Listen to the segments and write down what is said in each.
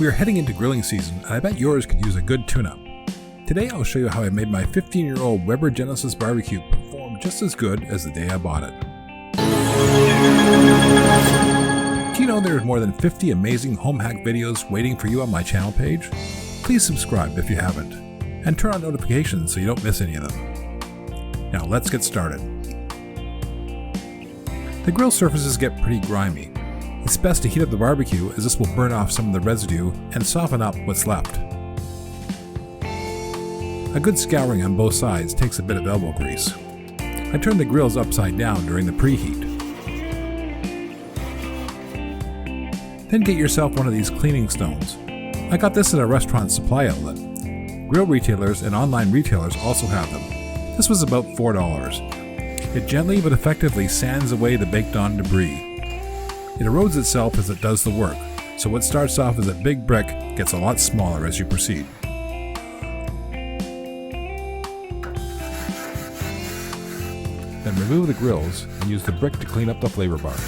We are heading into grilling season, and I bet yours could use a good tune-up. Today I'll show you how I made my 15-year-old Weber Genesis barbecue perform just as good as the day I bought it. Do you know there are more than 50 amazing home hack videos waiting for you on my channel page? Please subscribe if you haven't, and turn on notifications so you don't miss any of them. Now let's get started. The grill surfaces get pretty grimy. It's best to heat up the barbecue as this will burn off some of the residue and soften up what's left. A good scouring on both sides takes a bit of elbow grease. I turn the grills upside down during the preheat. Then get yourself one of these cleaning stones. I got this at a restaurant supply outlet. Grill retailers and online retailers also have them. This was about $4. It gently but effectively sands away the baked-on debris. It erodes itself as it does the work, so what starts off as a big brick gets a lot smaller as you proceed. Then remove the grills and use the brick to clean up the flavor bars.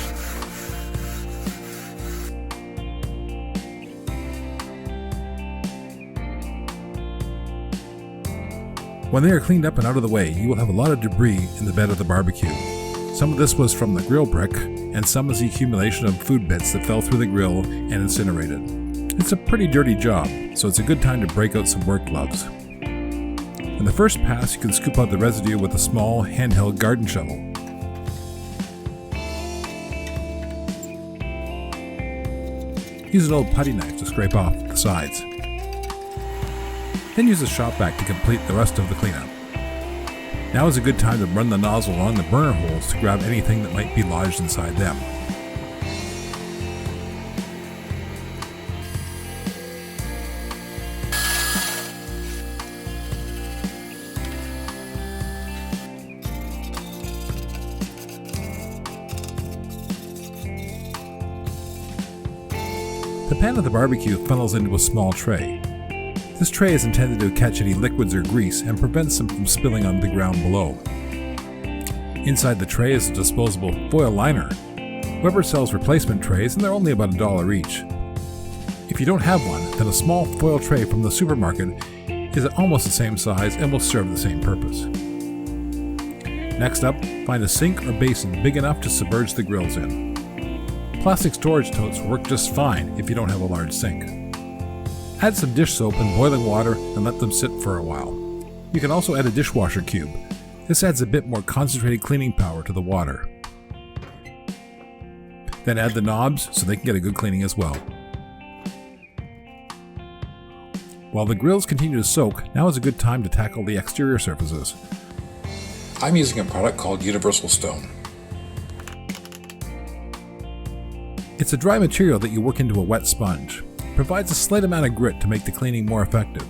When they are cleaned up and out of the way, you will have a lot of debris in the bed of the barbecue. Some of this was from the grill brick, and some is the accumulation of food bits that fell through the grill and incinerated. It's a pretty dirty job, so it's a good time to break out some work gloves. In the first pass, you can scoop out the residue with a small handheld garden shovel. Use an old putty knife to scrape off the sides. Then use a shop vac to complete the rest of the cleanup. Now is a good time to run the nozzle along the burner holes to grab anything that might be lodged inside them. The pan of the barbecue funnels into a small tray. This tray is intended to catch any liquids or grease and prevents them from spilling onto the ground below. Inside the tray is a disposable foil liner. Weber sells replacement trays and they're only about $1 each. If you don't have one, then a small foil tray from the supermarket is almost the same size and will serve the same purpose. Next up, find a sink or basin big enough to submerge the grills in. Plastic storage totes work just fine if you don't have a large sink. Add some dish soap and boiling water and let them sit for a while. You can also add a dishwasher cube. This adds a bit more concentrated cleaning power to the water. Then add the knobs so they can get a good cleaning as well. While the grills continue to soak, now is a good time to tackle the exterior surfaces. I'm using a product called Universal Stone. It's a dry material that you work into a wet sponge. Provides a slight amount of grit to make the cleaning more effective.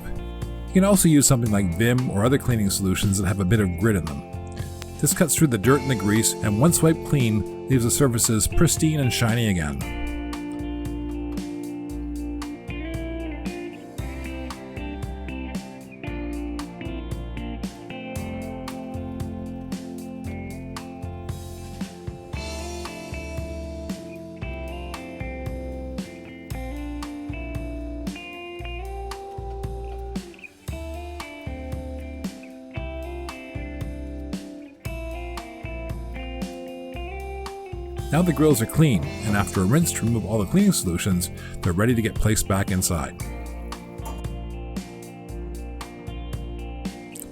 You can also use something like Vim or other cleaning solutions that have a bit of grit in them. This cuts through the dirt and the grease, and once wiped clean, leaves the surfaces pristine and shiny again. Now the grills are clean, and after a rinse to remove all the cleaning solutions, they're ready to get placed back inside.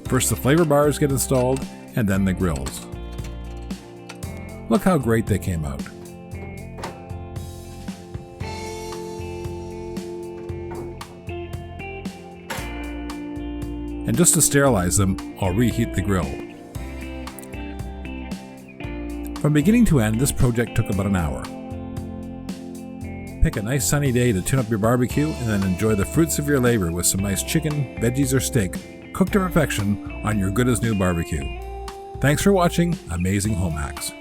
First the flavor bars get installed, and then the grills. Look how great they came out. And just to sterilize them, I'll reheat the grill. From beginning to end, this project took about an hour. Pick a nice sunny day to tune up your barbecue and then enjoy the fruits of your labor with some nice chicken, veggies, or steak cooked to perfection on your good as new barbecue. Thanks for watching Amazing Home Hacks.